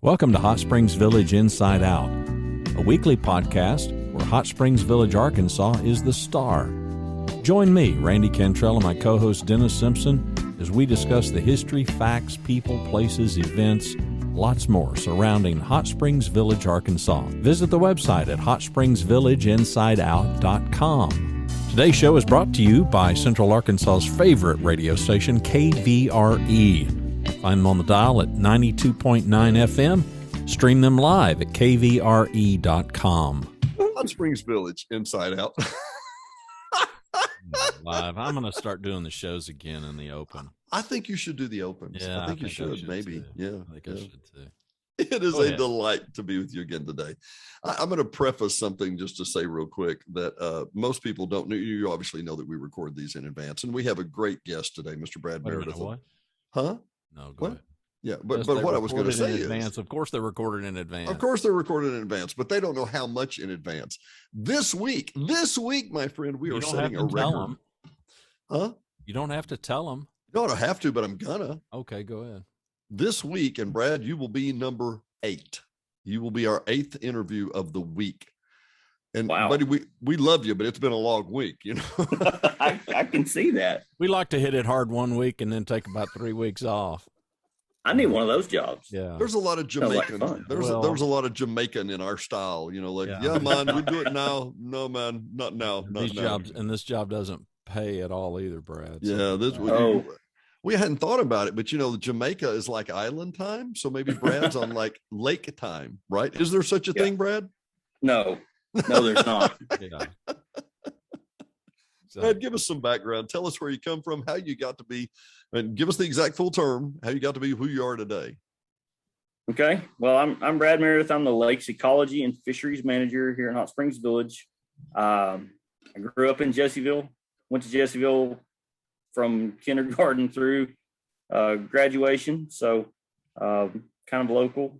Welcome to Hot Springs Village Inside Out, a weekly podcast where Hot Springs Village, Arkansas is the star. Join me, Randy Cantrell, and my co-host Dennis Simpson as we discuss the history, facts, people, places, events, lots more surrounding Hot Springs Village, Arkansas. Visit the website at hotspringsvillageinsideout.com. Today's show is brought to you by Central Arkansas's favorite radio station, KVRE. Find them on the dial at 92.9 FM. Stream them live at kvre.com. Hot Springs Village, Inside Out. Live. I'm going to start doing the shows again in the open. I think you should do the opens. Yeah, I think you should maybe. Too. Yeah, I think I should too. It is a delight to be with you again today. I'm going to preface something just to say real quick that most people don't know. You obviously know that we record these in advance, and we have a great guest today, Mr. Brad Meredith. What? Huh? No, go ahead. Yeah, but what I was going to say is, of course, they're recorded in advance. Of course, they're recorded in advance, but they don't know how much in advance. This week, my friend, we are setting a record. Huh? You don't have to tell them. No, I don't have to, but I'm gonna. Okay, go ahead. This week, and Brad, you will be number 8. You will be our 8th interview of the week. And wow, buddy, we love you, but it's been a long week, you know. I can see that. We like to hit it hard one week and then take about 3 weeks off. I need one of those jobs. Yeah. There's a lot of Jamaican. Like There's a lot of Jamaican in our style, you know, like, yeah man, we do it now. No, man, not now. Not These now. jobs, and this job doesn't pay at all either, Brad. Yeah, we hadn't thought about it, but you know, Jamaica is like island time, so maybe Brad's on like lake time, right? Is there such a thing, Brad? No, there's not. Yeah. So, Brad, give us some background. Tell us where you come from, how you got to be, and give us the exact full term, how you got to be who you are today. Okay. Well, I'm Brad Meredith. I'm the Lakes Ecology and Fisheries Manager here in Hot Springs Village. I grew up in Jessieville, went to Jessieville from kindergarten through graduation. So kind of local,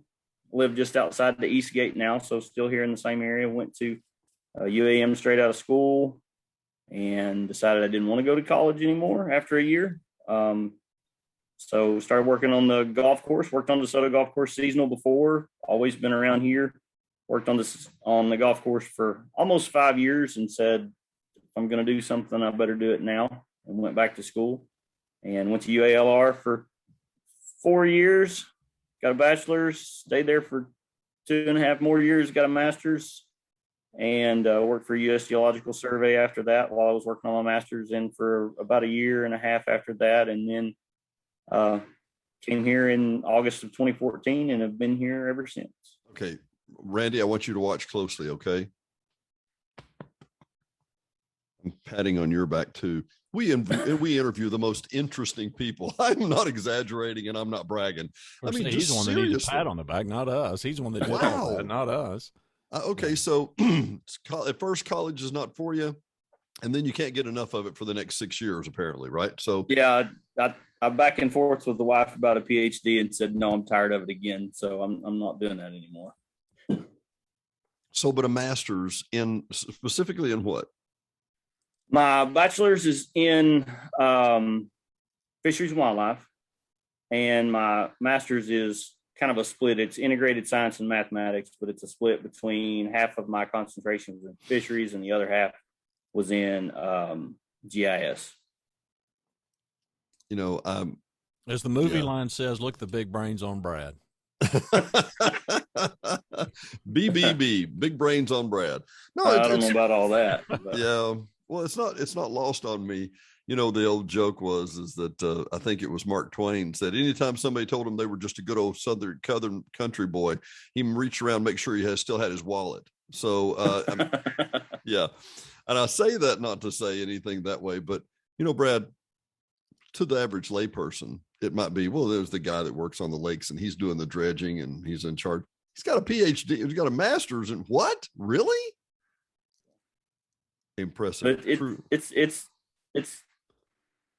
live just outside the East Gate now. So still here in the same area. Went to UAM straight out of school and decided I didn't want to go to college anymore after a year. So started working on the golf course, worked on the DeSoto golf course seasonal before, always been around here, worked on the golf course for almost 5 years and said, if I'm going to do something, I better do it now, and went back to school and went to UALR for 4 years, got a bachelor's, stayed there for 2.5 more years, got a master's, and worked for U.S. Geological Survey after that while I was working on my master's, and for about 1.5 years after that. And then came here in August of 2014 and have been here ever since. Okay, Randy, I want you to watch closely, okay? I'm patting on your back too. We interview the most interesting people. I'm not exaggerating and I'm not bragging. I mean, he's the one that needs a pat on the back, not us. He's the one that did all that, not us. Okay, so at first college is not for you, and then you can't get enough of it for the next 6 years, apparently, right? So yeah, I'm back and forth with the wife about a PhD and said, no, I'm tired of it again. So I'm not doing that anymore. So, but a master's specifically in what? My bachelor's is in fisheries and wildlife, and my master's is kind of a split. It's integrated science and mathematics, but it's a split between half of my concentration was in fisheries and the other half was in GIS. You know, as the movie line says, look, the big brains on Brad. BBB, big brains on Brad. No, I don't know about all that. But. Yeah, well, it's not lost on me. You know, the old joke is that I think it was Mark Twain said anytime somebody told him they were just a good old southern country boy, he reached around, make sure he still had his wallet. So yeah, and I say that not to say anything that way, but you know, Brad, to the average layperson, it might be, well, there's the guy that works on the lakes and he's doing the dredging and he's in charge. He's got a PhD. He's got a master's in what? Really? Impressive. But it's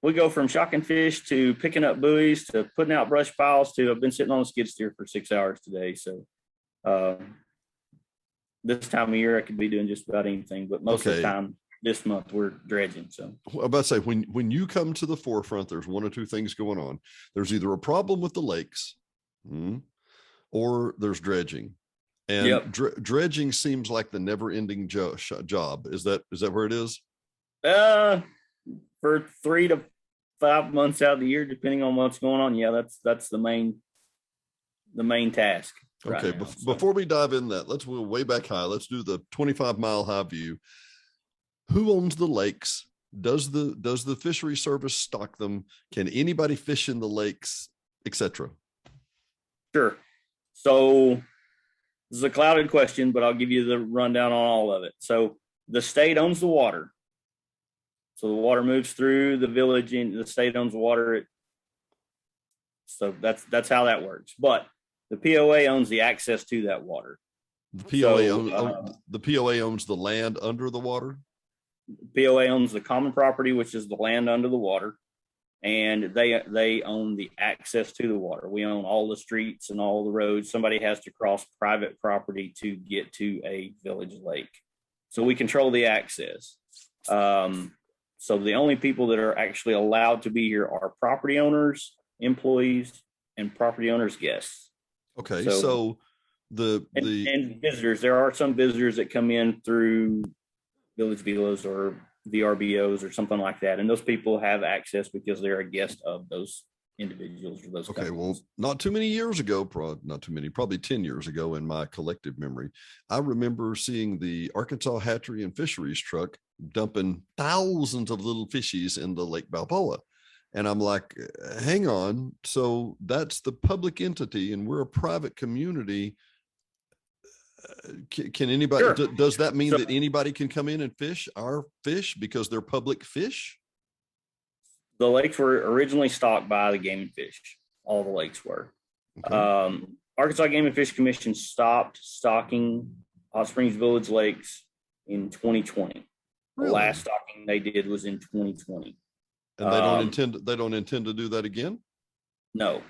we go from shocking fish to picking up buoys to putting out brush piles to I've been sitting on a skid steer for 6 hours today. So this time of year I could be doing just about anything, but most of the time this month we're dredging. So I'm about to say, when you come to the forefront, there's one or two things going on. There's either a problem with the lakes, or there's dredging. And Yep. Dredging seems like the never-ending job. Is that where it is? For 3 to 5 months out of the year, depending on what's going on. Yeah, that's the main task. Okay, right now, before we dive in that, let's go way back high. Let's do the 25-mile high view. Who owns the lakes? Does the fishery service stock them? Can anybody fish in the lakes, etc.? Sure. So this is a clouded question, but I'll give you the rundown on all of it. So the state owns the water. So the water moves through the village and the state owns the water. So that's how that works. But the POA owns the access to that water. The POA owns the land under the water. POA owns the common property, which is the land under the water, and they own the access to the water. We own all the streets and all the roads. Somebody has to cross private property to get to a village lake. So we control the access. So the only people that are actually allowed to be here are property owners, employees, and property owners' guests. Okay, so and visitors. There are some visitors that come in through village villas or VRBOs or something like that, and those people have access because they're a guest of those individuals or those companies. Well, not too many years ago, probably 10 years ago in my collective memory, I remember seeing the Arkansas Hatchery and Fisheries truck dumping thousands of little fishies in the Lake Balboa. And I'm like, hang on. So that's the public entity and we're a private community. Can anybody, Sure. Does that mean that anybody can come in and fish our fish because they're public fish? The lakes were originally stocked by the Game and Fish. All the lakes were. Okay. Arkansas Game and Fish Commission stopped stocking Hot Springs Village lakes in 2020. Really? The last stocking they did was in 2020. And they don't intend to do that again? No.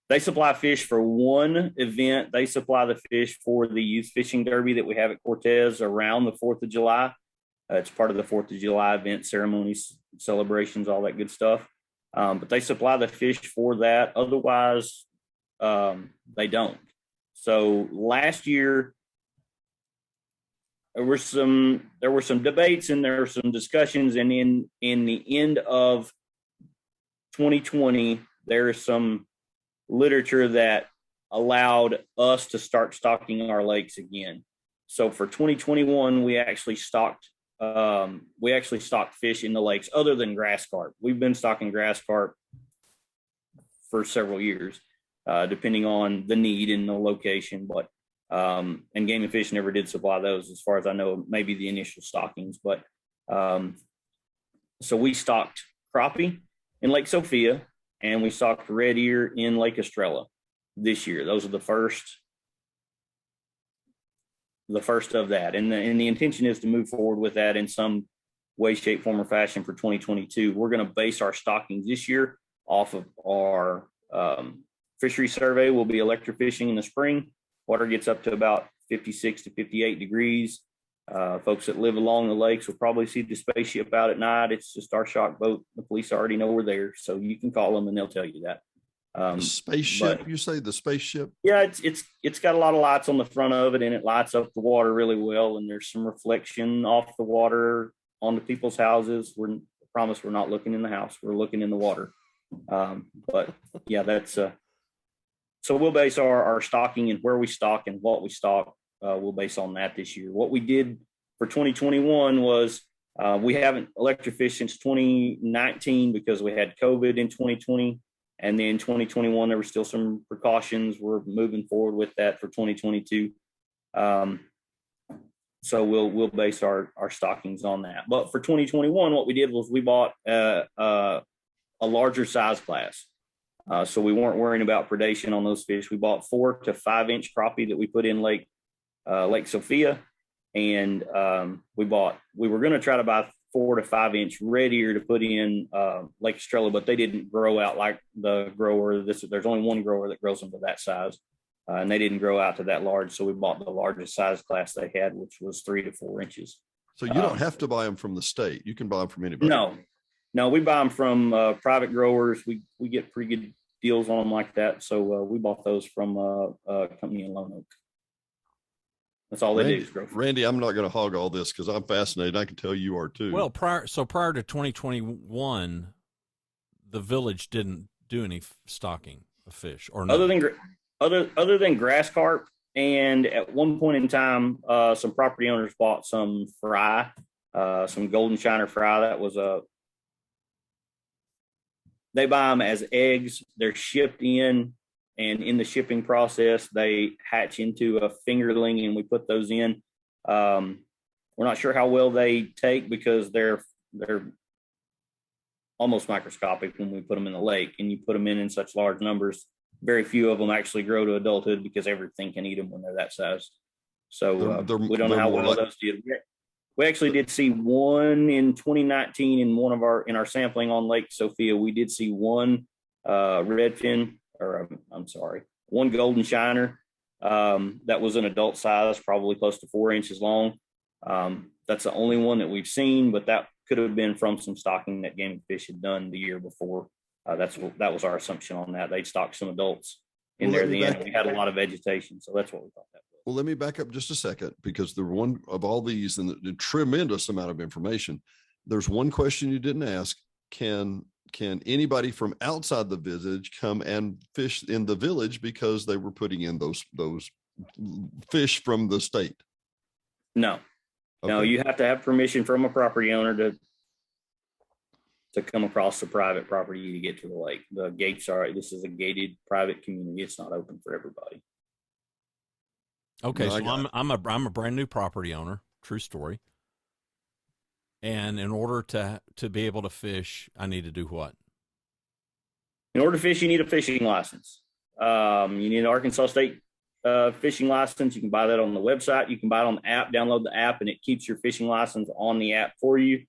They supply fish for one event. They supply the fish for the youth fishing derby that we have at Cortez around the 4th of July. It's part of the 4th of July event, ceremonies, celebrations, all that good stuff. But they supply the fish for that. Otherwise, they don't. So last year, there were some debates and there were some discussions. And in the end of 2020, there is some literature that allowed us to start stocking our lakes again. So for 2021, we actually stocked fish in the lakes other than grass carp. We've been stocking grass carp for several years, depending on the need and the location. But and Game and Fish never did supply those, as far as I know, maybe the initial stockings. But so we stocked crappie in Lake Sophia, and we stocked red ear in Lake Estrella this year. Those are the first of that. And the intention is to move forward with that in some way, shape, form, or fashion for 2022. We're going to base our stockings this year off of our fishery survey. We'll be electro-fishing in the spring. Water gets up to about 56 to 58 degrees. Folks that live along the lakes will probably see the spaceship out at night. It's just our shock boat. The police already know we're there, so you can call them and they'll tell you that. The spaceship, you say the spaceship? Yeah, it's got a lot of lights on the front of it, and it lights up the water really well. And there's some reflection off the water onto people's houses. I promise we're not looking in the house. We're looking in the water. But yeah, that's so we'll base our stocking and where we stock and what we stock. We'll base on that this year. What we did for 2021 was we haven't electro-fished since 2019 because we had COVID in 2020. And then 2021, there were still some precautions. We're moving forward with that for 2022. So we'll base our stockings on that. But for 2021, what we did was we bought a larger size class. So we weren't worrying about predation on those fish. We bought 4 to 5 inch crappie that we put in Lake Sophia. And we were going to try to buy 4 to 5 inch red ear to put in Lake Estrella, but they didn't grow out like the grower. There's only one grower that grows them to that size, and they didn't grow out to that large. So we bought the largest size class they had, which was 3 to 4 inches. So you don't have to buy them from the state. You can buy them from anybody. No, we buy them from private growers. We get pretty good deals on them like that. So we bought those from a company in Lone Oak. That's all they do is grow fish. Randy, I'm not going to hog all this because I'm fascinated. I can tell you are too. Well, prior to 2021, the village didn't do any stocking of fish, or no? Other than grass carp. And at one point in time, some property owners bought some fry, some golden shiner fry. That was they buy them as eggs. They're shipped in, and in the shipping process, they hatch into a fingerling, and we put those in. We're not sure how well they take because they're almost microscopic when we put them in the lake, and you put them in such large numbers. Very few of them actually grow to adulthood because everything can eat them when they're that size. So we don't know how well those did. We actually did see one in 2019 in our sampling on Lake Sophia. We did see one redfin, one golden shiner that was an adult size, probably close to 4 inches long. That's the only one that we've seen, but that could have been from some stocking that Game and Fish had done the year before. That was our assumption on that. They'd stocked some adults in there then, and we had a lot of vegetation, so that's what we thought that was. Well, let me back up just a second, because the one of all these and the tremendous amount of information, there's one question you didn't ask. Can anybody from outside the village come and fish in the village because they were putting in those fish from the state? No. Okay. No, you have to have permission from a property owner to come across the private property to get to the lake. The gates this is a gated private community. It's not open for everybody. Okay, no, so I'm a brand new property owner. True story. And in order to be able to fish, I need to do what? In order to fish, you need a fishing license. You need an Arkansas State fishing license. You can buy that on the website. You can buy it on the app. Download the app, and it keeps your fishing license on the app for you.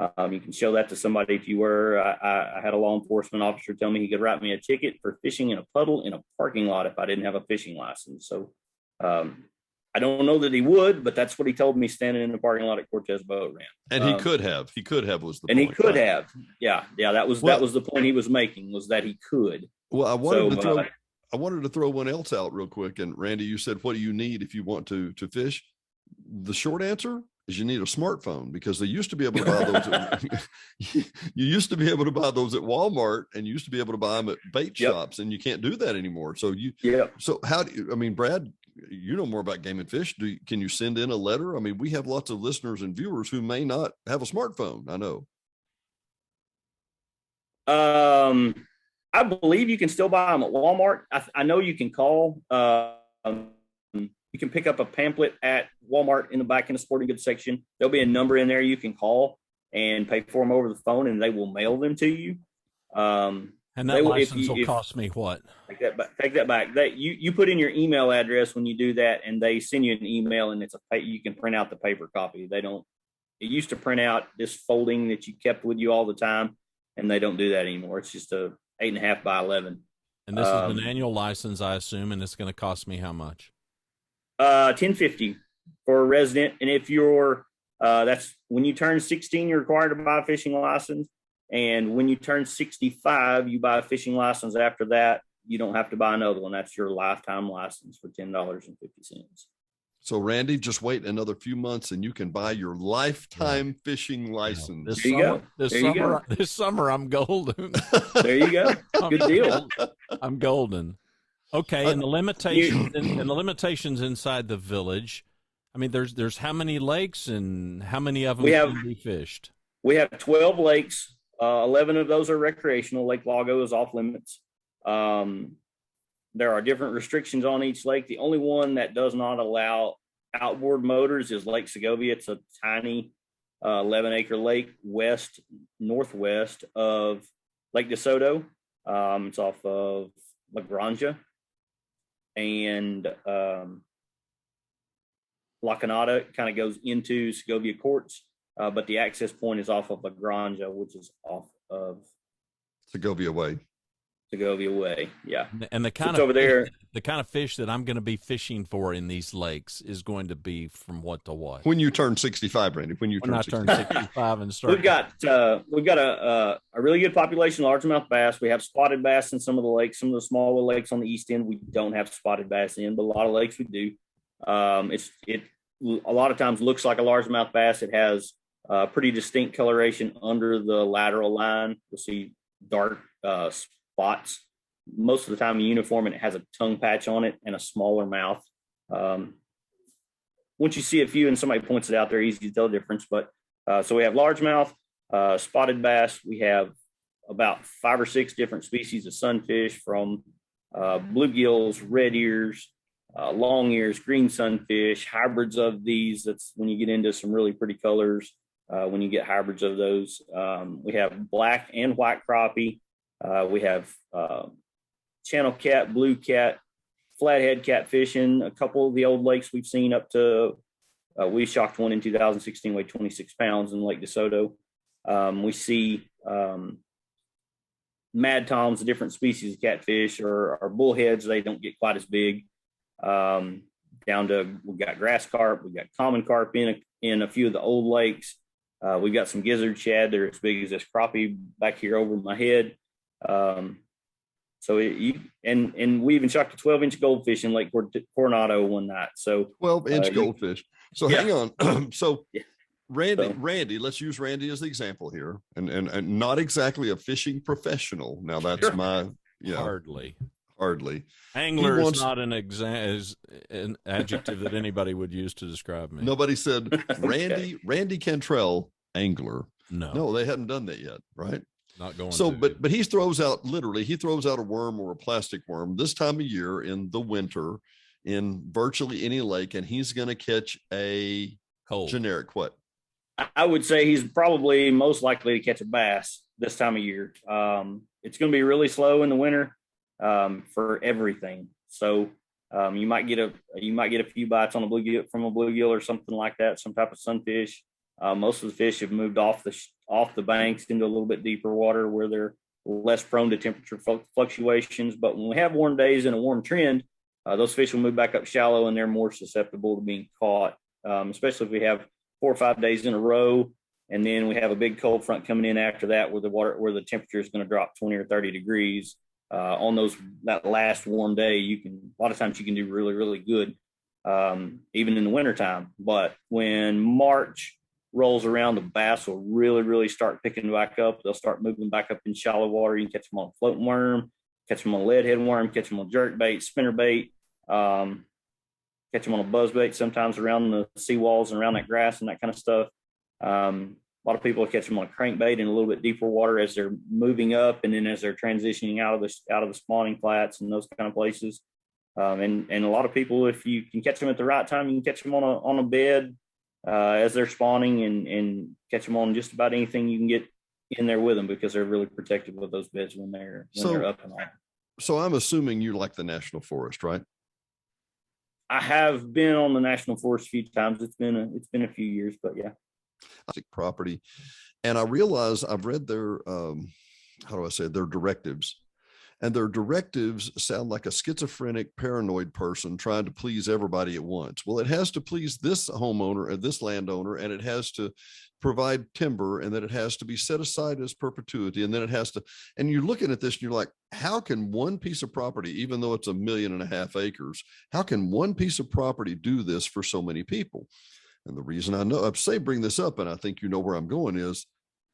You can show that to somebody if you were. I had a law enforcement officer tell me he could write me a ticket for fishing in a puddle in a parking lot if I didn't have a fishing license. So I don't know that he would, but that's what he told me standing in the parking lot at Cortez Boat Ramp. And he could have was the and point. He could have. Yeah. That was the point he was making, was that he could. Well, I wanted to throw one else out real quick. And Randy, you said, what do you need if you want to fish? The short answer is you need a smartphone, because they used to be able to buy those. You used to be able to buy those at Walmart, and you used to be able to buy them at bait shops, and you can't do that anymore. So so how do you, I mean, Brad, you know more about Game and Fish. Can you send in a letter? I mean, we have lots of listeners and viewers who may not have a smartphone. I know. I believe you can still buy them at Walmart. I know you can call. You can pick up a pamphlet at Walmart in the back in the sporting goods section. There'll be a number in there you can call and pay for them over the phone, and they will mail them to you. And that license will cost me what? Take that back. You put in your email address when you do that, and they send you an email, and you can print out the paper copy. It used to print out this folding that you kept with you all the time, and they don't do that anymore. It's just a 8.5 by 11. And this is an annual license, I assume, and it's going to cost me how much? $10.50 for a resident. And if you're, that's when you turn 16, you're required to buy a fishing license. And when you turn 65, you buy a fishing license. After that, you don't have to buy another one. That's your lifetime license for $10.50. So Randy, just wait another few months and you can buy your lifetime fishing license. This summer I'm golden. There you go. Good deal. I'm golden. Okay, and the limitations and the limitations inside the village. I mean, there's how many lakes and how many of them can be fished? We have 12 lakes. 11 of those are recreational. Lake Lago is off limits. There are different restrictions on each lake. The only one that does not allow outboard motors is Lake Segovia. It's a tiny 11-acre lake northwest of Lake DeSoto. It's off of La Granja. And La Canada kind of goes into Segovia Courts, but the access point is off of La Granja, which is off of Segovia Way. Segovia way. Yeah. And the kind It's over there. the kind of fish that I'm going to be fishing for in these lakes is going to be from what to what. When you turn 65, Randy, when I turn 65 and start. We've got a really good population of largemouth bass. We have spotted bass in some of the lakes. Some of the smaller lakes on the east end, we don't have spotted bass in, but a lot of lakes we do. It a lot of times looks like a largemouth bass. It has pretty distinct coloration under the lateral line. You'll see dark spots most of the time in uniform, and it has a tongue patch on it and a smaller mouth. Once you see a few and somebody points it out, they're easy to tell the difference. But so we have largemouth, spotted bass. We have about 5 or 6 different species of sunfish, from bluegills, red ears, long ears, green sunfish, hybrids of these. That's when you get into some really pretty colors. When you get hybrids of those, we have black and white crappie. We have channel cat, blue cat, flathead catfishing. A couple of the old lakes we've seen up to, we shocked one in 2016, weighed 26 pounds in Lake DeSoto. We see mad toms, different species of catfish, or bullheads. They don't get quite as big. Down to, we've got grass carp, we've got common carp in a few of the old lakes. We've got some gizzard shad. They're as big as this crappie back here over my head. So we even shocked a 12-inch goldfish in Lake Coronado one night. So 12-inch goldfish. So yeah. hang on. So Yeah. Randy, let's use Randy as the example here, and not exactly a fishing professional. Now that's Sure. my hardly. Angler is not an adjective that anybody would use to describe me. Nobody said Okay. Randy Cantrell, angler. No, they hadn't done that yet, right? not going. So, to. but he throws out a worm or a plastic worm this time of year in the winter in virtually any lake, and he's going to catch a Cold. generic what? I would say he's probably most likely to catch a bass this time of year. It's going to be really slow in the winter for everything. So you might get a few bites on from a bluegill or something like that, some type of sunfish. Most of the fish have moved off the banks into a little bit deeper water where they're less prone to temperature fluctuations. But when we have warm days and a warm trend, those fish will move back up shallow, and they're more susceptible to being caught, especially if we have 4 or 5 days in a row, and then we have a big cold front coming in after that, where the temperature is going to drop 20 or 30 degrees. On that last warm day, a lot of times you can do really, really good, even in the wintertime. But when March rolls around, the bass will really, really start picking back up. They'll start moving back up in shallow water. You can catch them on a floating worm, catch them on a leadhead worm, catch them on jerk bait, spinner bait, catch them on a buzz bait, sometimes around the seawalls and around that grass and that kind of stuff. A lot of people catch them on a crankbait in a little bit deeper water as they're moving up, and then as they're transitioning out of the spawning flats and those kind of places. And a lot of people, if you can catch them at the right time, you can catch them on a bed as they're spawning, and catch them on just about anything you can get in there with them, because they're really protective of those beds when they're up and on. So I'm assuming you like the National Forest, right? I have been on the National Forest a few times. It's been a few years, but yeah. Property, and I realize I've read their their directives, and their directives sound like a schizophrenic, paranoid person trying to please everybody at once. Well, it has to please this homeowner and this landowner, and it has to provide timber, and then it has to be set aside as perpetuity, and then it has to, and you're looking at this and you're like, how can one piece of property, even though it's 1.5 million acres, how can one piece of property do this for so many people? And the reason I bring this up, and I think you know where I'm going, is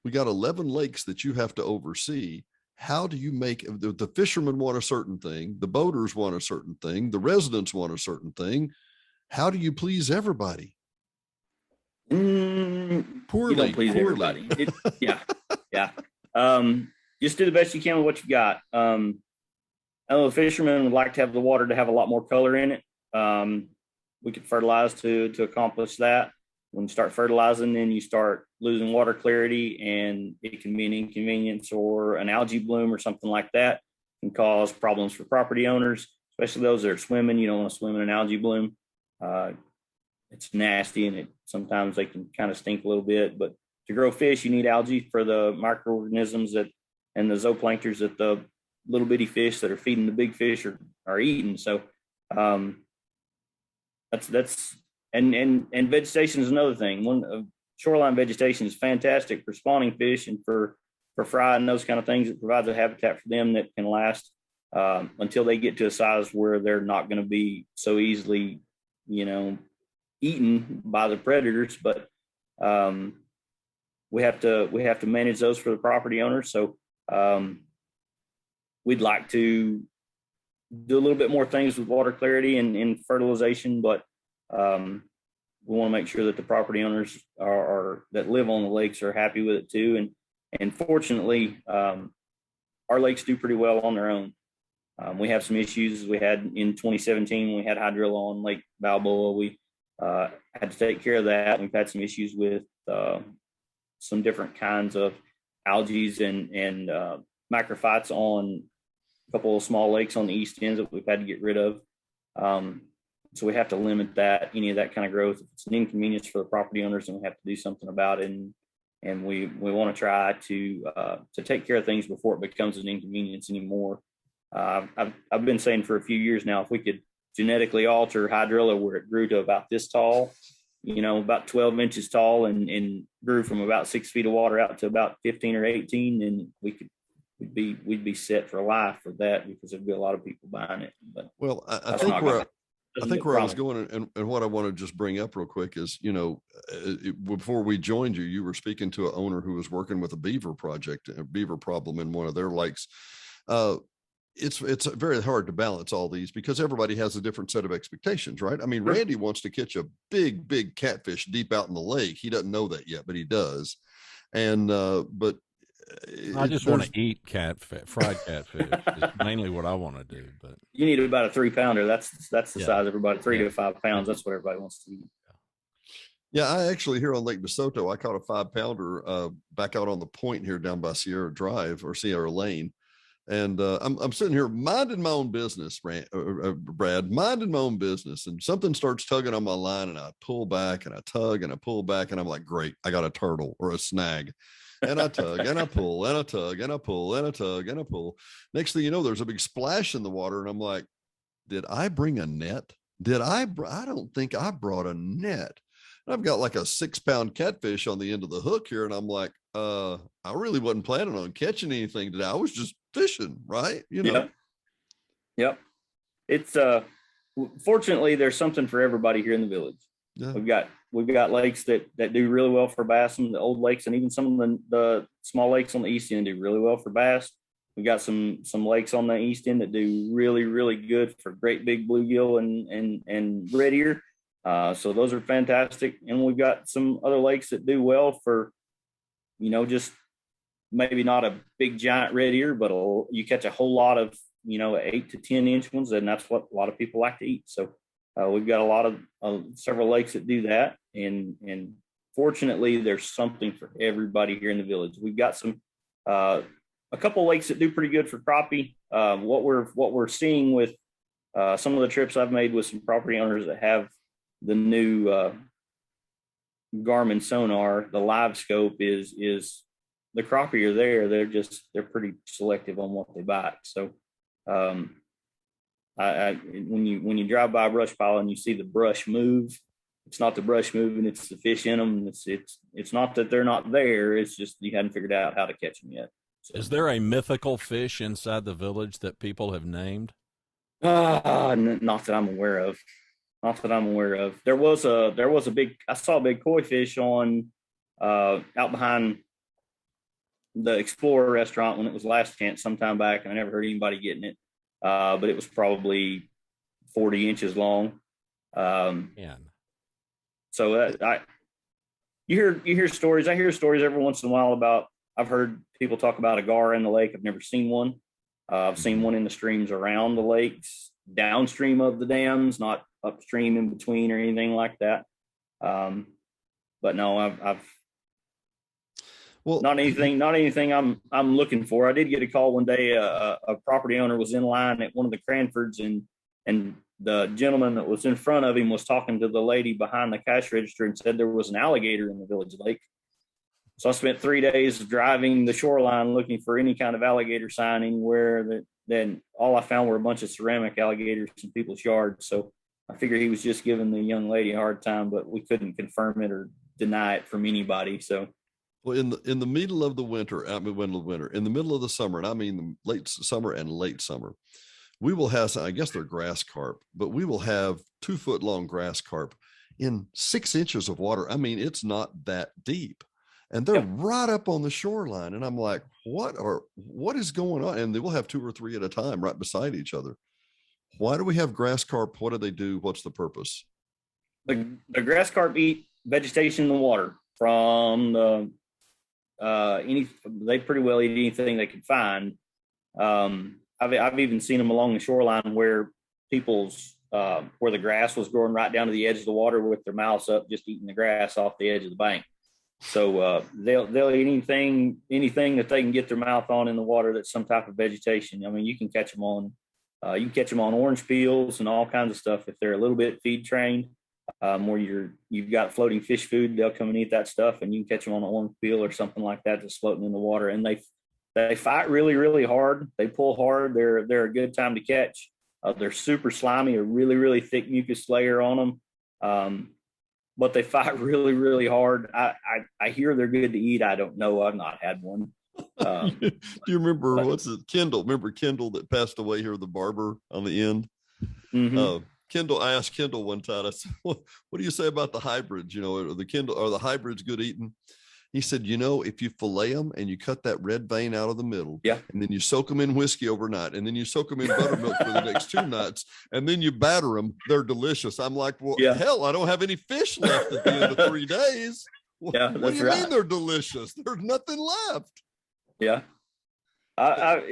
we got 11 lakes that you have to oversee. How do you make the fishermen want a certain thing, the boaters want a certain thing, the residents want a certain thing? How do you please everybody? Poorly. You don't please everybody. Yeah. Just do the best you can with what you got. I know the fishermen would like to have the water to have a lot more color in it. We could fertilize to accomplish that. When you start fertilizing, then you start losing water clarity, and it can be an inconvenience, or an algae bloom or something like that can cause problems for property owners, especially those that are swimming. You don't want to swim in an algae bloom. It's nasty, and sometimes they can kind of stink a little bit. But to grow fish, you need algae for the microorganisms and the zooplanktons that the little bitty fish that are feeding the big fish are eating. So that's and vegetation is another thing. Shoreline vegetation is fantastic for spawning fish and for fry and those kind of things. It provides a habitat for them that can last until they get to a size where they're not going to be so easily, eaten by the predators. But we have to manage those for the property owners. So we'd like to do a little bit more things with water clarity and fertilization, but we want to make sure that the property owners that live on the lakes are happy with it too. And fortunately, our lakes do pretty well on their own. We have some issues we had in 2017 when we had hydrilla on Lake Balboa. We had to take care of that. We've had some issues with some different kinds of algae and macrophytes on a couple of small lakes on the east ends that we've had to get rid of. So we have to limit any of that kind of growth. If it's an inconvenience for the property owners, then we have to do something about it. And we want to try to take care of things before it becomes an inconvenience anymore. I've been saying for a few years now, if we could genetically alter hydrilla where it grew to about this tall, about 12 inches tall and grew from about 6 feet of water out to about 15 or 18, then we'd be set for life for that, because there'd be a lot of people buying it. But well, I think where I was going and what I want to just bring up real quick is, before we joined you were speaking to an owner who was working with a beaver problem in one of their lakes. It's very hard to balance all these because everybody has a different set of expectations, right? I mean, Randy wants to catch a big catfish deep out in the lake. He doesn't know that yet, but he does. And, but I just want to eat catfish, fried catfish. Is mainly what I want to do. But you need about a 3-pounder. That's the size everybody, 3 to 5 pounds. That's what everybody wants to eat. Yeah, I actually here on Lake DeSoto, I caught a 5-pounder back out on the point here down by Sierra Drive or Sierra Lane. And I'm sitting here minding my own business, Brad, minding my own business. And something starts tugging on my line and I pull back and I tug and I pull back and I'm like, great, I got a turtle or a snag. And I tug and I pull and I tug and I pull and I tug and I pull. Next thing you know, there's a big splash in the water. And I'm like, did I bring a net? I don't think I brought a net. And I've got like a 6-pound catfish on the end of the hook here. And I'm like, I really wasn't planning on catching anything today. I was just fishing, right? Yep. It's fortunately there's something for everybody here in the village. Yeah. We've got lakes that do really well for bass, some of the old lakes, and even some of the small lakes on the east end do really well for bass. We've got some lakes on the east end that do really, really good for great big bluegill and red ear. So those are fantastic. And we've got some other lakes that do well for, just maybe not a big giant red ear, but you catch a whole lot of, 8 to 10 inch ones. And that's what a lot of people like to eat. So we've got a lot of several lakes that do that. And fortunately, there's something for everybody here in the village. We've got a couple lakes that do pretty good for crappie. What we're seeing with some of the trips I've made with some property owners that have the new Garmin sonar, the live scope is the crappie are there. They're pretty selective on what they bite. So when you drive by a brush pile and you see the brush move, it's not the brush moving, it's the fish in them. It's not that they're not there. It's just you hadn't figured out how to catch them yet. So, is there a mythical fish inside the village that people have named? Not that I'm aware of. There was a big. I saw a big koi fish on out behind the Explorer restaurant when it was last chance sometime back, and I never heard anybody getting it. But it was probably 40 inches long. So you hear stories. I hear stories every once in a while about. I've heard people talk about a gar in the lake. I've never seen one. I've seen one in the streams around the lakes, downstream of the dams, not upstream in between or anything like that. But no, I've not anything I'm looking for. I did get a call one day. A property owner was in line at one of the Cranfords, and the gentleman that was in front of him was talking to the lady behind the cash register and said there was an alligator in the village lake. So I spent 3 days driving the shoreline looking for any kind of alligator sign anywhere then all I found were a bunch of ceramic alligators in people's yards. So I figured he was just giving the young lady a hard time, but we couldn't confirm it or deny it from anybody. So, well, in the middle of the winter, in the middle of the summer, and I mean the late summer and late summer, we will have some, I guess they're grass carp, but we will have 2-foot long grass carp in 6 inches of water. I mean, it's not that deep, and they're right up on the shoreline. And I'm like, what is going on? And they will have 2 or 3 at a time right beside each other. Why do we have grass carp? What do they do? What's the purpose? The grass carp eat vegetation in the water from they pretty well eat anything they can find. I've even seen them along the shoreline where where the grass was growing right down to the edge of the water with their mouths up, just eating the grass off the edge of the bank. So they'll eat anything that they can get their mouth on in the water that's some type of vegetation. I mean, you can catch them on orange peels and all kinds of stuff if they're a little bit feed trained. Where you've got floating fish food, they'll come and eat that stuff, and you can catch them on an orange peel or something like that that's floating in the water. And they fight really, really hard. They pull hard. They're a good time to catch. They're super slimy, a really, really thick mucus layer on them. But they fight really, really hard. I hear they're good to eat. I don't know. I've not had one. Do you remember Kendall? Remember Kendall that passed away here, the barber on the end? Mm-hmm. I asked Kendall one time, I said, what do you say about the hybrids? Are the hybrids good eating? He said, if you fillet them and you cut that red vein out of the middle, and then you soak them in whiskey overnight, and then you soak them in buttermilk for the next 2 nights, and then you batter them, they're delicious. I'm like, well, hell, I don't have any fish left at the end of 3 days. What do you mean they're delicious? There's nothing left. Yeah. I've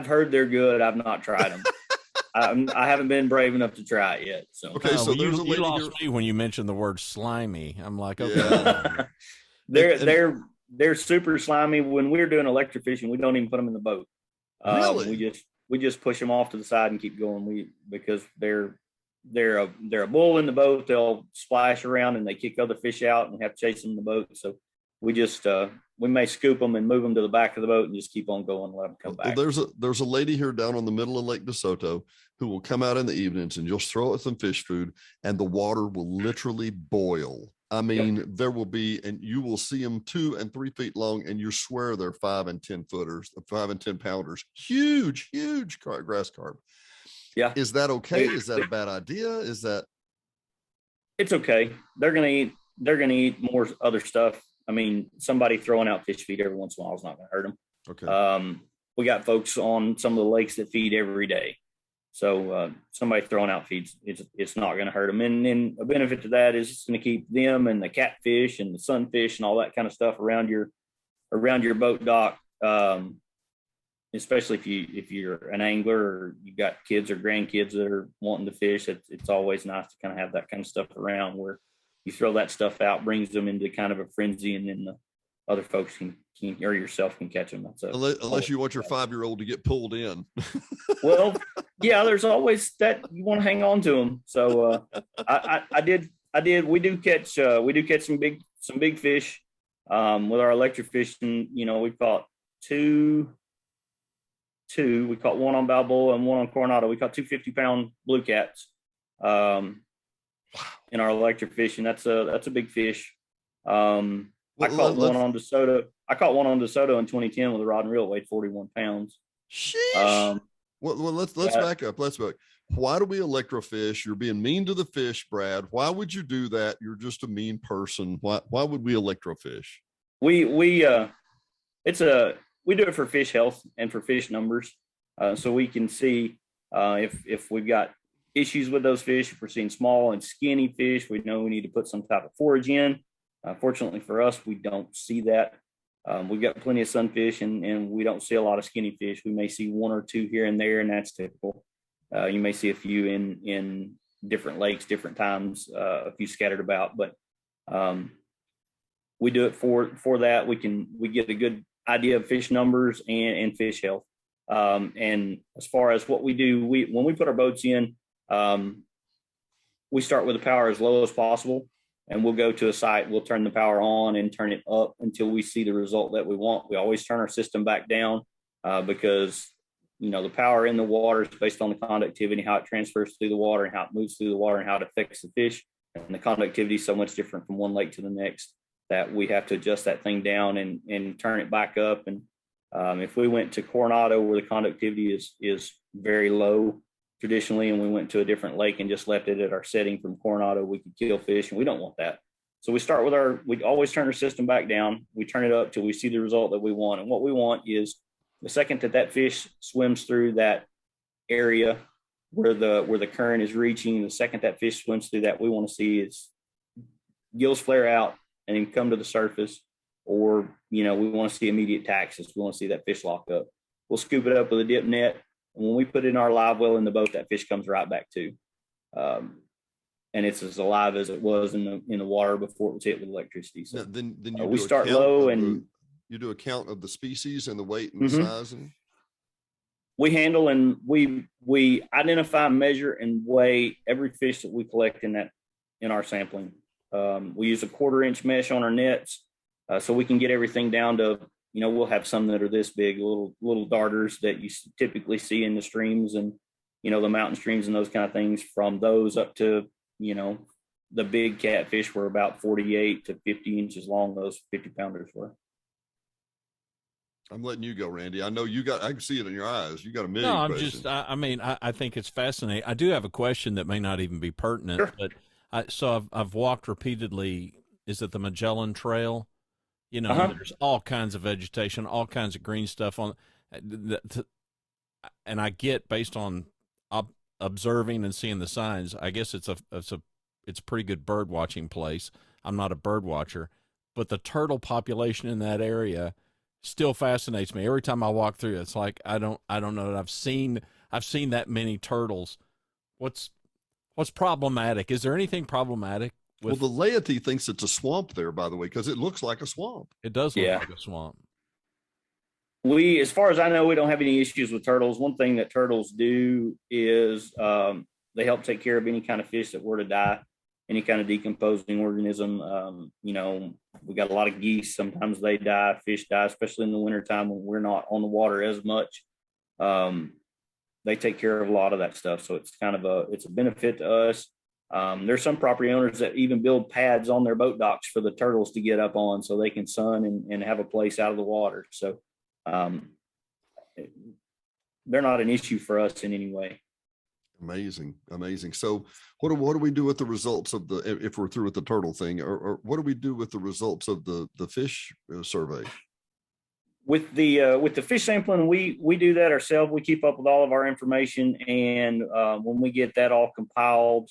heard they're good. I've not tried them. I haven't been brave enough to try it yet. So okay, so you lost me when you mentioned the word slimy. I'm like, okay, they're super slimy. When we're doing electro-fishing, we don't even put them in the boat. Really? We just push them off to the side and keep going. Because they're a bull in the boat. They'll splash around and they kick other fish out and have to chase them in the boat. So we just we may scoop them and move them to the back of the boat and just keep on going and let them come back. There's a lady here down on the middle of Lake DeSoto who will come out in the evenings and you'll throw it with some fish food and the water will literally boil. I mean, there will be, and you will see them 2 and 3 feet long, and you swear they're 5 and 10 footers, 5 and 10 pounders, huge grass carp. Yeah. Is that okay? Is that a bad idea? It's okay. They're gonna eat more other stuff. I mean, somebody throwing out fish feed every once in a while is not going to hurt them. Okay. We got folks on some of the lakes that feed every day. So somebody throwing out feeds, it's not going to hurt them. And a benefit to that is it's going to keep them and the catfish and the sunfish and all that kind of stuff around your boat dock. Especially if you're an angler or you got kids or grandkids that are wanting to fish, it's always nice to kind of have that kind of stuff around where you throw that stuff out, brings them into kind of a frenzy, and then the other folks can or yourself can catch them. Unless you want your 5-year-old to get pulled in. Well, yeah, there's always that you want to hang on to them. So we do catch some big fish with our electro-fishing. We caught two. We caught one on Balboa and one on Coronado. We caught 2 50-pound blue cats. In our electro-fishing, that's a big fish. I caught one on DeSoto. I caught one on DeSoto in 2010 with a rod and reel that weighed 41 pounds. Sheesh. Let's back up. Why do we electrofish? You're being mean to the fish, Brad. Why would you do that? You're just a mean person. Why would we electrofish? We do it for fish health and for fish numbers, so we can see if we've got issues with those fish. If we're seeing small and skinny fish, we know we need to put some type of forage in. Fortunately for us, we don't see that. We've got plenty of sunfish and we don't see a lot of skinny fish. We may see 1 or 2 here and there, and that's typical. You may see a few in different lakes, different times, a few scattered about, but we do it for that. We get a good idea of fish numbers and fish health. And as far as what we do, when we put our boats in, we start with the power as low as possible. and we'll go to a site, we'll turn the power on and turn it up until we see the result that we want. We always turn our system back down because, the power in the water is based on the conductivity, how it transfers through the water and how it moves through the water and how it affects the fish. And the conductivity is so much different from one lake to the next that we have to adjust that thing down and turn it back up. And if we went to Coronado, where the conductivity is very low traditionally, and we went to a different lake and just left it at our setting from Coronado, we could kill fish, and we don't want that. So we always turn our system back down. We turn it up till we see the result that we want. And what we want is the second that fish swims through that area where the current is reaching, the second that fish swims through that, we want to see is gills flare out and then come to the surface, or, we want to see immediate taxes. We want to see that fish lock up. We'll scoop it up with a dip net. And when we put in our live well in the boat, that fish comes right back too. And it's as alive as it was in the water before it was hit with electricity. So then we start low, and you do a count of the species and the weight and the size. And we handle and we identify, measure, and weigh every fish that we collect in our sampling. We use a 1/4-inch mesh on our nets, so we can get everything down to, we'll have some that are this big, little darters that you typically see in the streams and, the mountain streams and those kind of things, from those up to, the big catfish were about 48 to 50 inches long. Those 50-pounders were. I'm letting you go, Randy. I know I can see it in your eyes. You got a million No, I'm questions. I think it's fascinating. I do have a question that may not even be pertinent, Sure. but I've walked repeatedly. Is it the Magellan Trail? There's all kinds of vegetation, all kinds of green stuff on, and I get, based on observing and seeing the signs, I guess it's a pretty good bird watching place. I'm not a bird watcher, but the turtle population in that area still fascinates me. Every time I walk through, it's like I don't know that I've seen that many turtles. What's problematic? Is there anything problematic? Well, the laity thinks it's a swamp there, by the way, because it looks like a swamp. It does look like a swamp. As far as I know, we don't have any issues with turtles. One thing that turtles do is they help take care of any kind of fish that were to die, any kind of decomposing organism. We got a lot of geese. Sometimes they die, fish die, especially in the wintertime when we're not on the water as much. They take care of a lot of that stuff. So it's it's a benefit to us. There's some property owners that even build pads on their boat docks for the turtles to get up on so they can sun and have a place out of the water. So they're not an issue for us in any way. Amazing. So what do we do with the results of if we're through with the turtle thing, or what do we do with the results of the fish survey? With the fish sampling, we do that ourselves. We keep up with all of our information, and when we get that all compiled,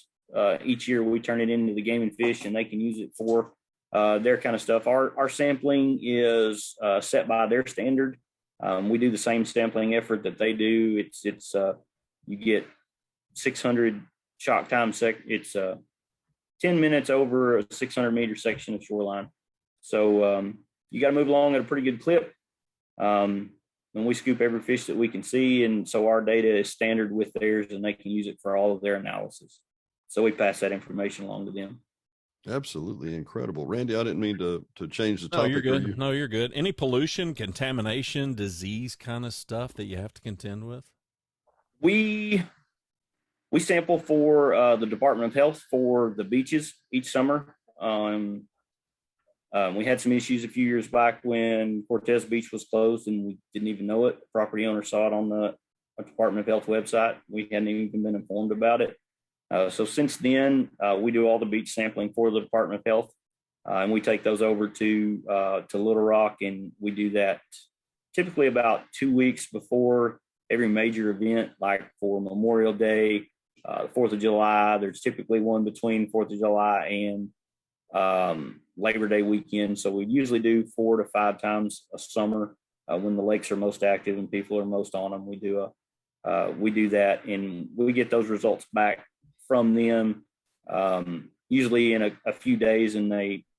each year we turn it into the Game and Fish, and they can use it for their kind of stuff. Our sampling is set by their standard. We do the same sampling effort that they do. It's you get 600 shock time it's 10 minutes over a 600-meter section of shoreline. So you got to move along at a pretty good clip. And we scoop every fish that we can see, and so our data is standard with theirs, and they can use it for all of their analysis. So we pass that information along to them. Absolutely incredible. Randy, I didn't mean to change the topic. No, you're good. No, you're good. Any pollution, contamination, disease kind of stuff that you have to contend with? We sample for the Department of Health for the beaches each summer. We had some issues a few years back when Cortez Beach was closed, and we didn't even know it. The property owner saw it on the Department of Health website. We hadn't even been informed about it. So since then, we do all the beach sampling for the Department of Health, and we take those over to Little Rock, and we do that typically about 2 weeks before every major event, like for Memorial Day, 4th of July. There's typically one between 4th of July and Labor Day weekend. So we usually do 4 to 5 times a summer when the lakes are most active and people are most on them. We do that, and we get those results back from them usually in a few days, and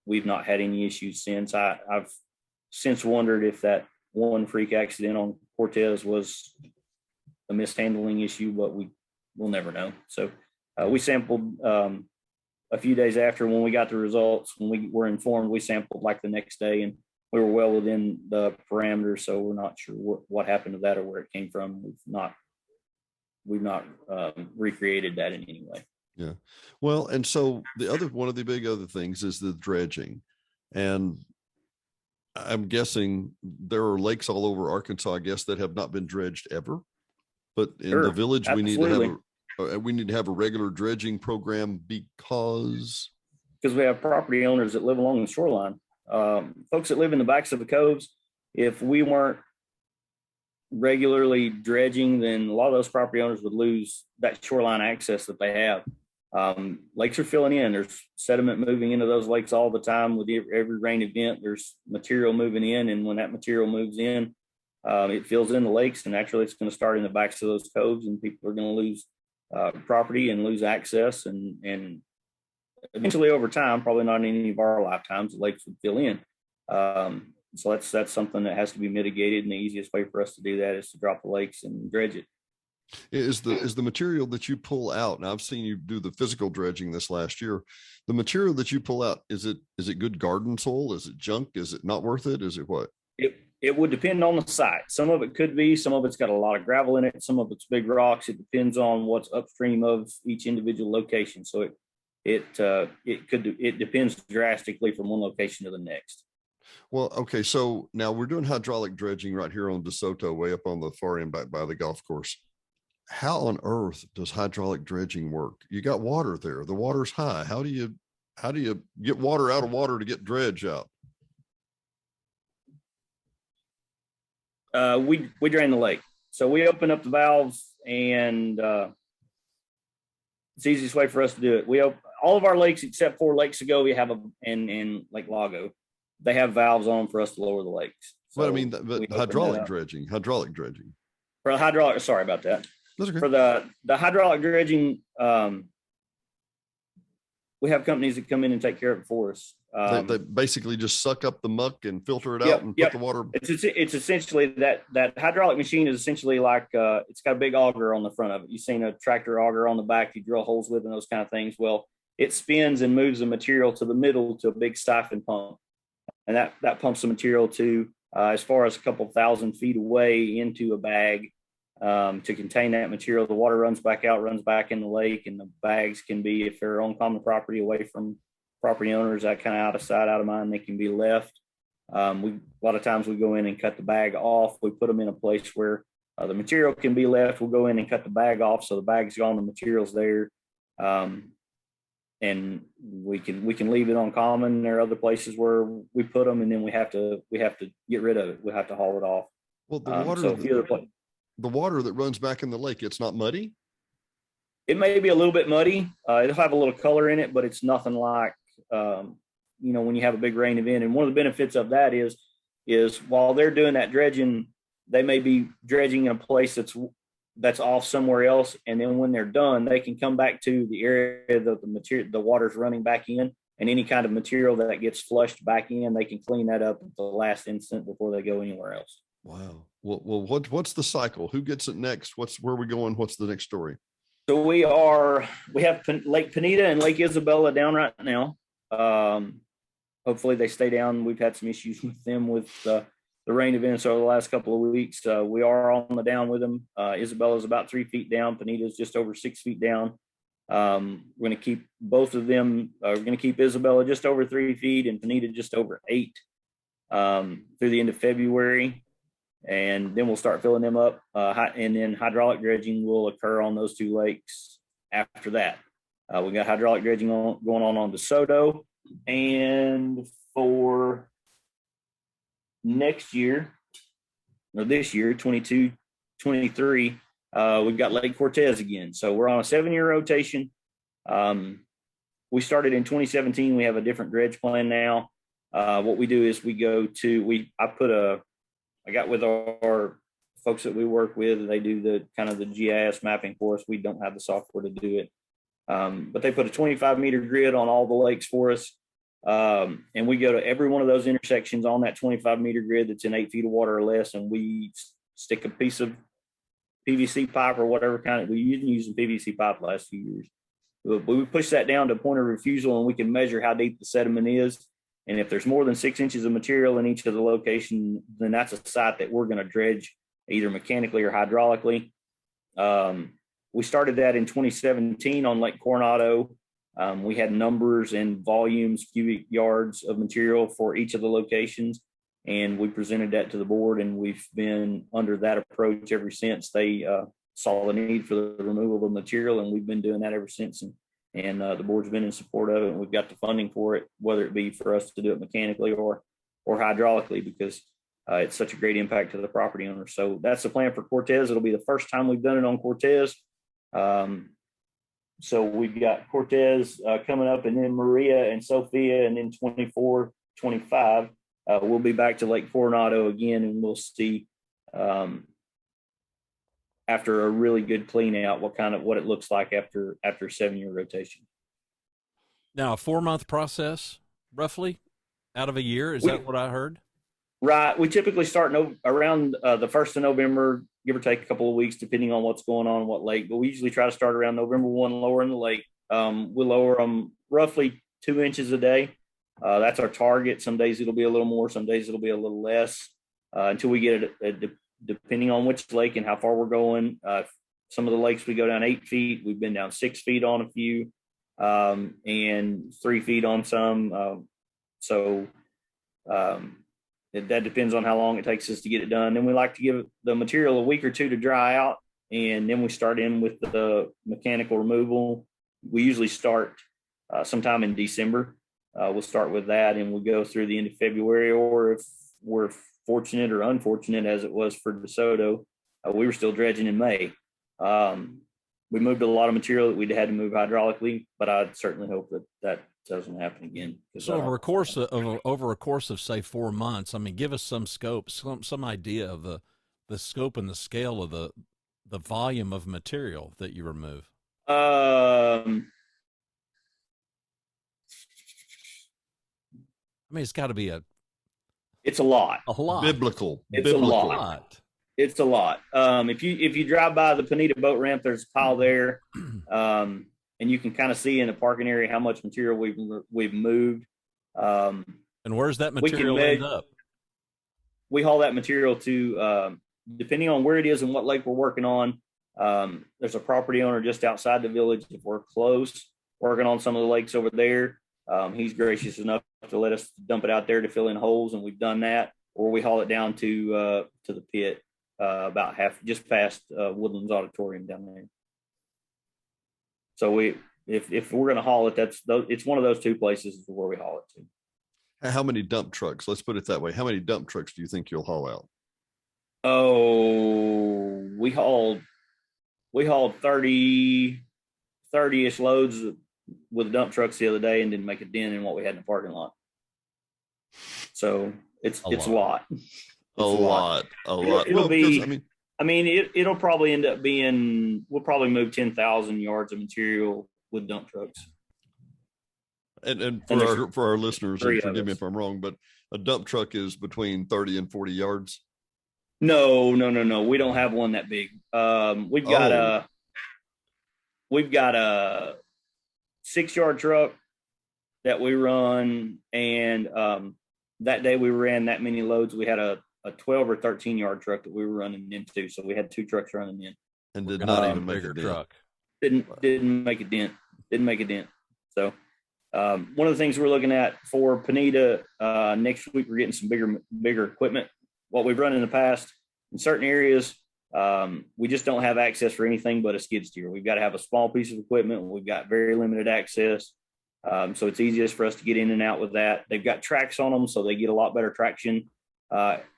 we've not had any issues since. I've since wondered if that one freak accident on Cortez was a mishandling issue, but we'll never know. So we sampled a few days after, when we got the results, when we were informed, we sampled like the next day, and we were well within the parameters. So we're not sure what happened to that or where it came from. We've not recreated that in any way. Yeah. Well, and so one of the big other things is the dredging. And I'm guessing there are lakes all over Arkansas, I guess, that have not been dredged ever. But in the village, absolutely. we need to have a regular dredging program because we have property owners that live along the shoreline. Folks that live in the backs of the coves, if we weren't regularly dredging, then a lot of those property owners would lose that shoreline access that they have. Lakes are filling in. There's sediment moving into those lakes all the time. With every rain event, there's material moving in, and when that material moves in, it fills in the lakes, and naturally it's going to start in the backs of those coves, and people are going to lose property and lose access, and eventually over time, probably not in any of our lifetimes, the lakes would fill in. So that's something that has to be mitigated, and the easiest way for us to do that is to drop the lakes and dredge it. Is the material that you pull out, and I've seen you do the physical dredging this last year, the material that you pull out, is it good garden soil? Is it junk? Is it not worth it? Is it what? It would depend on the site. Some of it could be, some of it's got a lot of gravel in it, some of it's big rocks. It depends on what's upstream of each individual location. So it depends drastically from one location to the next. Well, okay, so now we're doing hydraulic dredging right here on DeSoto, way up on the far end back by the golf course. How on earth does hydraulic dredging work? You got water there. The water's high. How do you get water out of water to get dredge out? We drain the lake. So we open up the valves, and it's the easiest way for us to do it. We open all of our lakes except for Lake Segovia and Lake Lago. They have valves on for us to lower the lakes. So but I mean, but hydraulic dredging. For hydraulic, sorry about that. That's okay. For the hydraulic dredging, we have companies that come in and take care of it for us. They basically just suck up the muck and filter it out and put the water. It's essentially that hydraulic machine is essentially like it's got a big auger on the front of it. You've seen a tractor auger on the back you drill holes with and those kind of things. Well, it spins and moves the material to the middle to a big siphon pump, and that pumps the material to as far as a couple thousand feet away into a bag to contain that material. The water runs back out, runs back in the lake, and the bags can be, if they're on common property away from property owners, that kind of out of sight, out of mind, they can be left. A lot of times we go in and cut the bag off. We put them in a place where the material can be left. We'll go in and cut the bag off, so the bag's gone, the material's there, and we can leave it on common. There are other places where we put them, and then we have to get rid of it. We have to haul it off. Well, the water that runs back in the lake, it's not muddy. It may be a little bit muddy. It'll have a little color in it, but it's nothing like when you have a big rain event. And one of the benefits of that is while they're doing that dredging, they may be dredging in a place that's off somewhere else, and then when they're done, they can come back to the area that the water's running back in, and any kind of material that gets flushed back in, they can clean that up at the last instant before they go anywhere else. Wow. Well, what's the cycle? Who gets it next? Where are we going? What's the next story? So we have Lake Penita and Lake Isabella down right now. Hopefully they stay down. We've had some issues with them with the rain events over the last couple of weeks. We are on the down with them. Isabella's about 3 feet down. Penita's just over 6 feet down. We're going to keep both of them. We're going to keep Isabella just over 3 feet and Penita just over 8 through the end of February. And then we'll start filling them up. And then hydraulic dredging will occur on those two lakes after that. We got hydraulic dredging going on DeSoto. And for next year, or this year, 22, 23, we've got Lake Cortez again. So we're on a 7-year rotation. We started in 2017. We have a different dredge plan now. What we do is I got with our folks that we work with, and they do the kind of the GIS mapping for us. We don't have the software to do it. But they put a 25-meter grid on all the lakes for us. And we go to every one of those intersections on that 25-meter grid that's in 8 feet of water or less, and we stick a piece of PVC pipe or whatever kind of, we've been using PVC pipe the last few years. we push that down to point of refusal, and we can measure how deep the sediment is. And if there's more than 6 inches of material in each of the locations, then that's a site that we're going to dredge either mechanically or hydraulically. We started that in 2017 on Lake Coronado. We had numbers and volumes, cubic yards of material for each of the locations, and we presented that to the board, and we've been under that approach ever since. They saw the need for the removal of material, and we've been doing that ever since. And the board's been in support of it, and we've got the funding for it, whether it be for us to do it mechanically or hydraulically, because it's such a great impact to the property owner. So that's the plan for Cortez. It'll be the first time we've done it on Cortez. So we've got Cortez coming up, and then Maria and Sophia, and then 24, 25. We'll be back to Lake Coronado again, and we'll see after a really good clean out what it looks like after a 7-year rotation. Now, a 4-month process, roughly, out of a year. Is that what I heard? Right. We typically start around the 1st of November, give or take a couple of weeks, depending on what's going on, what lake. But we usually try to start around November 1, lowering the lake. We'll lower them roughly 2 inches a day. That's our target. Some days it'll be a little more, some days it'll be a little less, until we get it, depending on which lake and how far we're going. Some of the lakes we go down 8 feet. We've been down 6 feet on a few, and 3 feet on some. That depends on how long it takes us to get it done. Then we like to give the material a week or two to dry out, and then we start in with the mechanical removal. We usually start sometime in December. We'll start with that, and we'll go through the end of February, or if we're fortunate or unfortunate, as it was for DeSoto, we were still dredging in May. We moved a lot of material that we'd had to move hydraulically, but I certainly hope that doesn't happen again. So over a course of say 4 months, I mean, give us some scope, some idea of the scope and the scale of the volume of material that you remove. I mean, it's got to be it's a lot. Biblical. It's a lot. It's a lot. If you drive by the Bonita boat ramp, there's a pile there, and you can kind of see in the parking area how much material we've moved. And where's that material end up? We haul that material to, depending on where it is and what lake we're working on. There's a property owner just outside the village. If we're close, working on some of the lakes over there, he's gracious enough to let us dump it out there to fill in holes, and we've done that. Or we haul it down to the pit, about just past Woodlands Auditorium down there. So if we're going to haul it, it's one of those two places where we haul it to. How many dump trucks? Let's put it that way. How many dump trucks do you think you'll haul out? Oh, we hauled 30-ish loads with dump trucks the other day, and didn't make a dent in what we had in the parking lot. So it's a lot. A lot. It'll be. It'll probably end up being. We'll probably move 10,000 yards of material with dump trucks. And for our listeners, and forgive me if I'm wrong, but a dump truck is between 30 and 40 yards. No. We don't have one that big. We've got a 6-yard truck that we run, and that day we ran that many loads. We had a 12 or 13-yard truck that we were running into, so we had 2 trucks running in. And did not even make a dent. Truck. Didn't make a dent. So one of the things we're looking at for Bonita next week, we're getting some bigger equipment. What we've run in the past in certain areas, we just don't have access for anything but a skid steer. We've got to have a small piece of equipment. We've got very limited access. So it's easiest for us to get in and out with that. They've got tracks on them, so they get a lot better traction,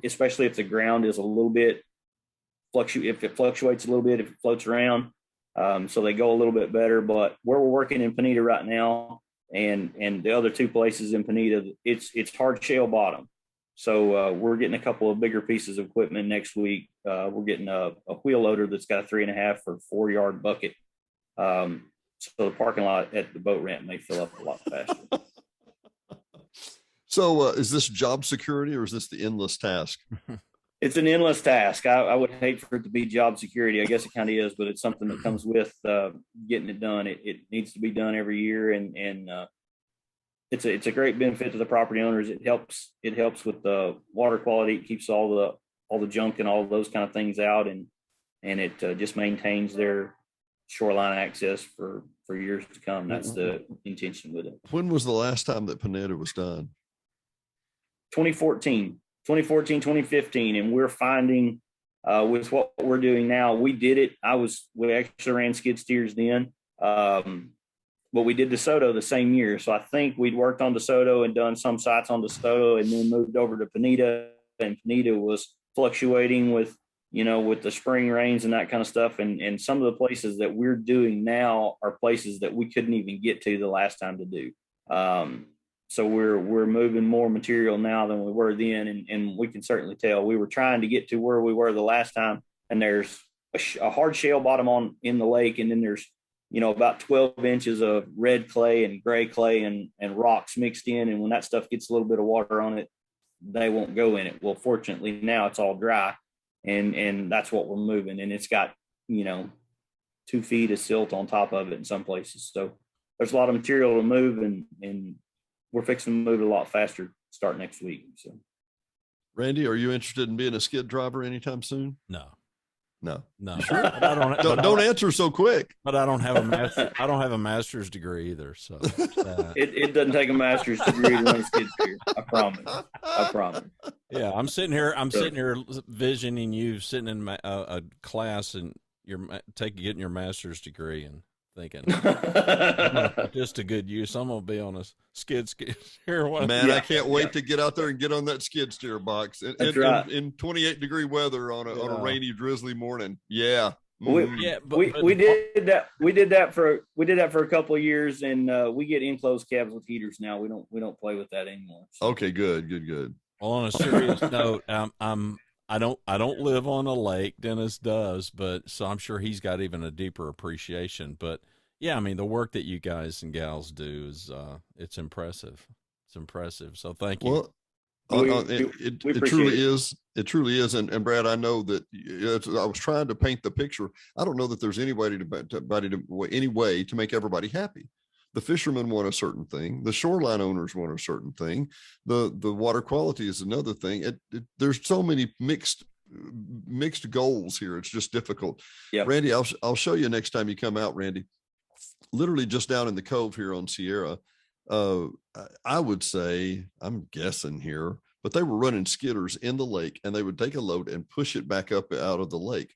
especially if the ground is a little bit if it fluctuates a little bit, if it floats around. So they go a little bit better. But where we're working in Bonita right now, and the other 2 places in Bonita, it's hard shell bottom. So we're getting a couple of bigger pieces of equipment next week. We're getting a wheel loader that's got a 3.5 or 4-yard bucket. So the parking lot at the boat ramp may fill up a lot faster. So is this job security, or is this the endless task? it's an endless task. I would hate for it to be job security. I guess it kind of is, but it's something that comes with getting it done. It needs to be done every year, and it's a great benefit to the property owners. It helps with the water quality. It keeps all the junk and all those kind of things out, and it just maintains their shoreline access for years to come. That's the intention with it. When was the last time that Pineda was done? 2014, 2015. And we're finding with what we're doing now, we did it. We actually ran skid steers then. But we did DeSoto the same year. So I think we'd worked on DeSoto and done some sites on DeSoto and then moved over to Pineda, and Pineda was fluctuating with the spring rains and that kind of stuff. And some of the places that we're doing now are places that we couldn't even get to the last time to do. So we're moving more material now than we were then. And we can certainly tell we were trying to get to where we were the last time. And there's a hard shale bottom in the lake. And then there's, about 12 inches of red clay and gray clay and rocks mixed in. And when that stuff gets a little bit of water on it, they won't go in it. Well, fortunately now it's all dry. And that's what we're moving. And it's got, 2 feet of silt on top of it in some places. So there's a lot of material to move, and we're fixing to move it a lot faster start next week. So, Randy, are you interested in being a skid driver anytime soon? No. Sure. I don't answer so quick. But I don't have a master. I don't have a master's degree either. So it doesn't take a master's degree to run a skid steer. I promise. Yeah, I'm sitting here visioning you sitting in a class and you're getting your master's degree and thinking, just a good use. I'm gonna be on a skid steer. Man, I can't wait to get out there and get on that skid steer box in 28-degree weather on a rainy, drizzly morning. Yeah. We did that for a couple of years, and we get enclosed cabs with heaters now. We don't play with that anymore. So. Okay, good. Well, on a serious note, I don't live on a lake. Dennis does, but so I'm sure he's got even a deeper appreciation. But yeah, I mean, the work that you guys and gals do is it's impressive. It's impressive. So thank you. Well, it truly is. It truly is. And Brad, I know that I was trying to paint the picture. I don't know that there's any way to make everybody happy. The fishermen want a certain thing. The shoreline owners want a certain thing. The water quality is another thing. There's so many mixed goals here. It's just difficult. Yep. Randy, I'll show you next time you come out, Randy. Literally just down in the cove here on Sierra. I would say, I'm guessing here, but they were running skidders in the lake, and they would take a load and push it back up out of the lake.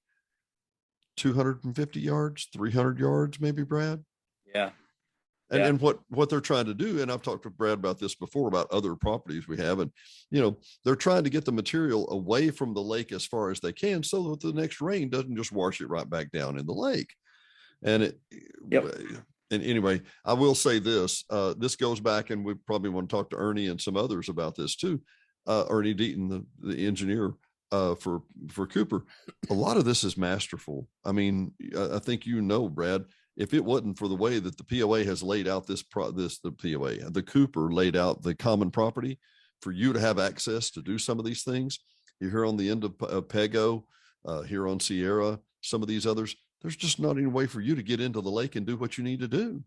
250 yards, 300 yards, maybe, Brad? Yeah. And what they're trying to do, and I've talked to Brad about this before about other properties we have, and they're trying to get the material away from the lake as far as they can, so that the next rain doesn't just wash it right back down in the lake. And and anyway, I will say this. This goes back, and we probably want to talk to Ernie and some others about this too. Ernie Deaton, the engineer for Cooper. A lot of this is masterful. I mean, I think Brad. If it wasn't for the way that the POA has laid out the Cooper laid out the common property for you to have access to do some of these things. You're here on the end of Pego, here on Sierra, some of these others, there's just not any way for you to get into the lake and do what you need to do.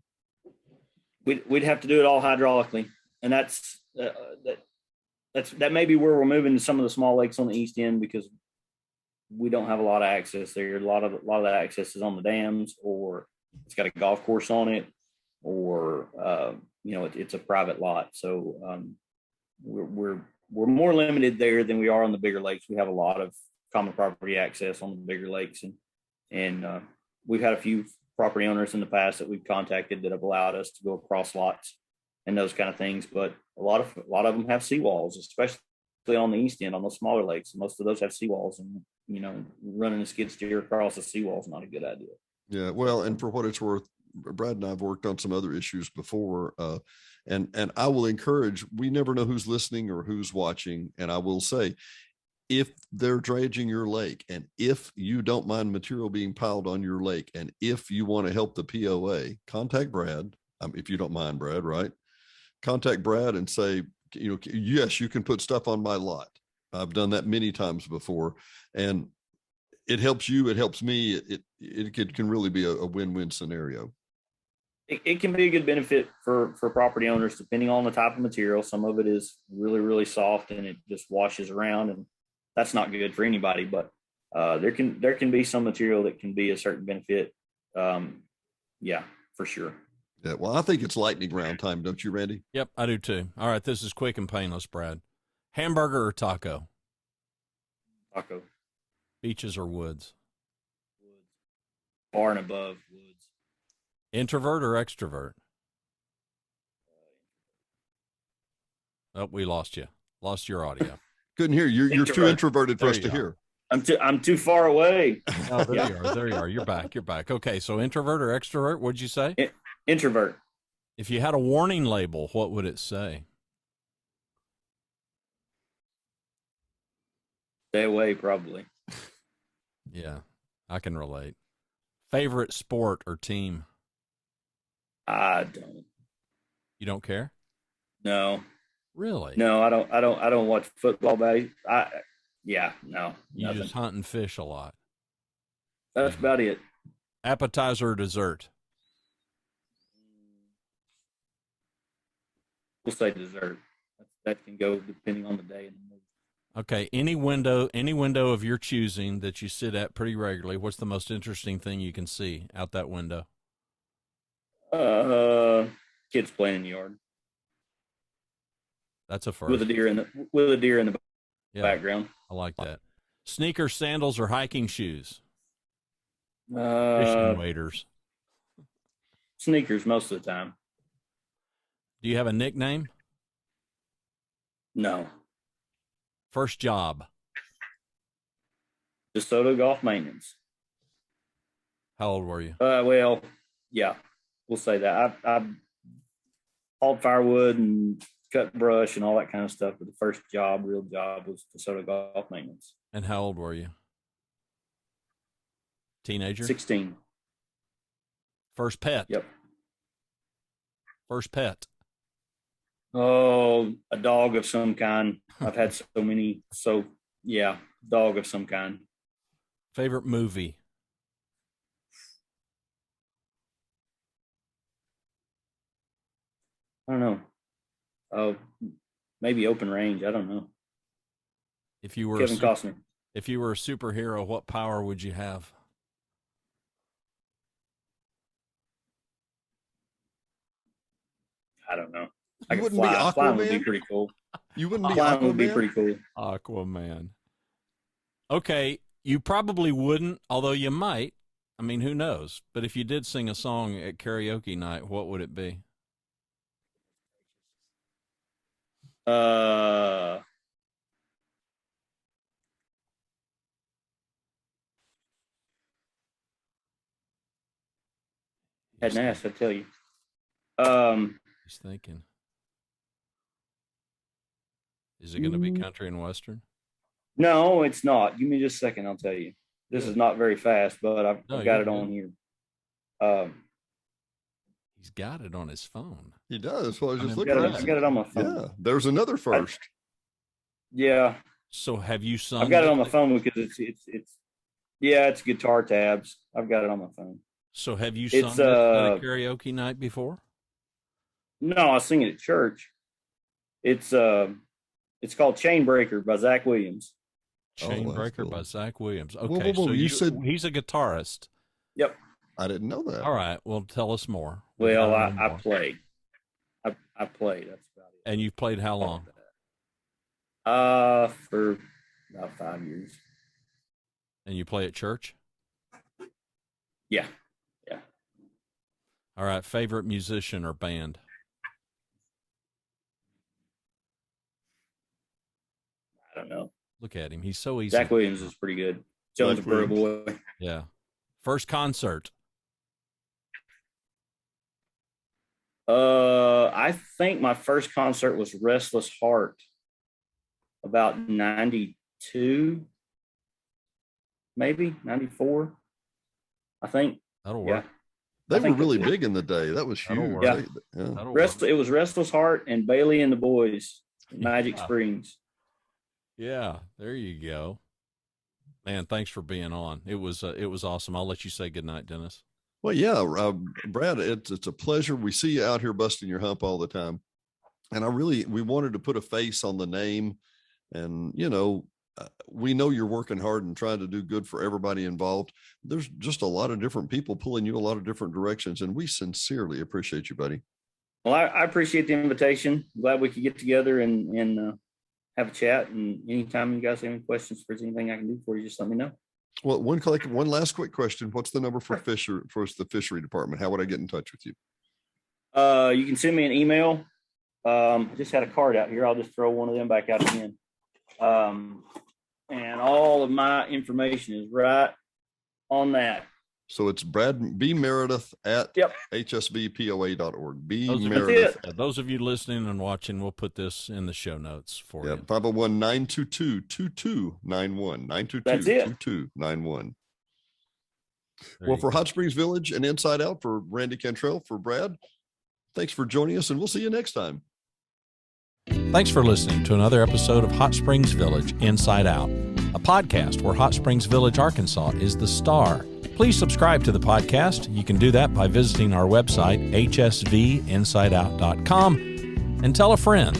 We'd have to do it all hydraulically. And that may be where we're moving to some of the small lakes on the east end, because we don't have a lot of access there. A lot of the access is on the dams, or it's got a golf course on it, or it's a private lot. So we're more limited there than we are on the bigger lakes. We have a lot of common property access on the bigger lakes, and we've had a few property owners in the past that we've contacted that have allowed us to go across lots and those kind of things. But a lot of them have seawalls, especially on the east end on those smaller lakes. Most of those have seawalls, and running a skid steer across a seawall is not a good idea. Yeah, well, and for what it's worth, Brad and I have worked on some other issues before, and I will encourage. We never know who's listening or who's watching, and I will say, if they're dredging your lake, and if you don't mind material being piled on your lake, and if you want to help the POA, contact Brad. If you don't mind, Brad, right? Contact Brad and say, yes, you can put stuff on my lot. I've done that many times before, and it helps you. It helps me. It can really be a win-win scenario. It can be a good benefit for property owners, depending on the type of material. Some of it is really, really soft and it just washes around, and that's not good for anybody. But there can be some material that can be a certain benefit. Yeah, for sure. Yeah, well, I think it's lightning round time, don't you, Randy? Yep, I do too. All right, this is quick and painless, Brad. Hamburger or taco? Taco. Beaches or woods? Woods. Far and above woods. Introvert or extrovert? Oh, we lost you. Lost your audio. Couldn't hear you. You're too introverted for us to hear. I'm too far away. Oh, there you are. There you are. You're back. You're back. Okay, so introvert or extrovert? What'd you say? Introvert. If you had a warning label, what would it say? Stay away, probably. Yeah, I can relate. Favorite sport or team? I don't. You don't care? No. Really? No, I don't watch football. No. You Nothing. just hunt and fish a lot. That's about it. Appetizer or dessert? We'll say dessert. That can go depending on the day and the mood. Okay, any window of your choosing that you sit at pretty regularly, what's the most interesting thing you can see out that window? Kids playing in the yard. That's a first. With a deer in the background. I like that. Sneakers, sandals, or hiking shoes? Fishing waders. Sneakers most of the time. Do you have a nickname? No. First job? DeSoto Golf Maintenance. How old were you? Well, yeah, we'll say that. I hauled firewood and cut brush and all that kind of stuff. But the first real job, was DeSoto Golf Maintenance. And how old were you? Teenager? 16. First pet? Yep. First pet? Oh, a dog of some kind. I've had so many. So, yeah, dog of some kind. Favorite movie? I don't know. Oh, maybe Open Range. I don't know. If you were Kevin Costner. If you were a superhero, what power would you have? I don't know. You wouldn't be Aquaman? Flying would be pretty cool. You wouldn't be Flying Aquaman? would be pretty cool. Aquaman. Okay, you probably wouldn't, although you might. I mean, who knows? But if you did sing a song at karaoke night, what would it be? Hadn't asked, I tell you. Just thinking. Is it going to be country and western? No, it's not. Give me just a second. I'll tell you. This is not very fast, but I've got it on here. He's got it on his phone. He does. Well, I was just looking at it. I got it on my phone. Yeah, there's another first. Yeah. So have you sung? I've got it on my phone because it's guitar tabs. I've got it on my phone. So have you sung at a karaoke night before? No, I sing it at church. It's called Chain Breaker by Zach Williams. Chain Breaker cool. By Zach Williams. Okay, whoa, so you said he's a guitarist. Yep. I didn't know that. All right, well, tell us more. Well, I play. I play. That's about it. And you've played how long? For about 5 years. And you play at church? Yeah. All right, favorite musician or band? I don't know. Look at him. He's so easy. Zach Williams is pretty good. Jonesboro boy. Yeah. First concert? I think my first concert was Restless Heart about 92, maybe 94, I think. That'll work. Yeah. They were really big in the day. That was huge. Yeah. That'll work. It was Restless Heart and Bailey and the Boys, Magic Springs. Yeah, there you go. Man, thanks for being on. It was awesome. I'll let you say goodnight, Dennis. Well, yeah, Brad, it's a pleasure. We see you out here busting your hump all the time. And we wanted to put a face on the name. And, we know you're working hard and trying to do good for everybody involved. There's just a lot of different people pulling you a lot of different directions. And we sincerely appreciate you, buddy. Well, I appreciate the invitation. Glad we could get together and have a chat. And anytime you guys have any questions, if there's anything I can do for you, just let me know. Well, one last quick question. What's the number for the fishery department? How would I get in touch with you? You can send me an email. I just had a card out here. I'll just throw one of them back out again. And all of my information is right on that. So it's Brad B. Meredith at hsvpoa.org. Meredith. Those of you listening and watching, we'll put this in the show notes for you. 501-922-2291. 922-2291. Well, for Hot Springs Village and Inside Out, for Randy Cantrell, for Brad, thanks for joining us, and we'll see you next time. Thanks for listening to another episode of Hot Springs Village Inside Out, a podcast where Hot Springs Village, Arkansas is the star. Please subscribe to the podcast. You can do that by visiting our website, hsvinsideout.com, and tell a friend.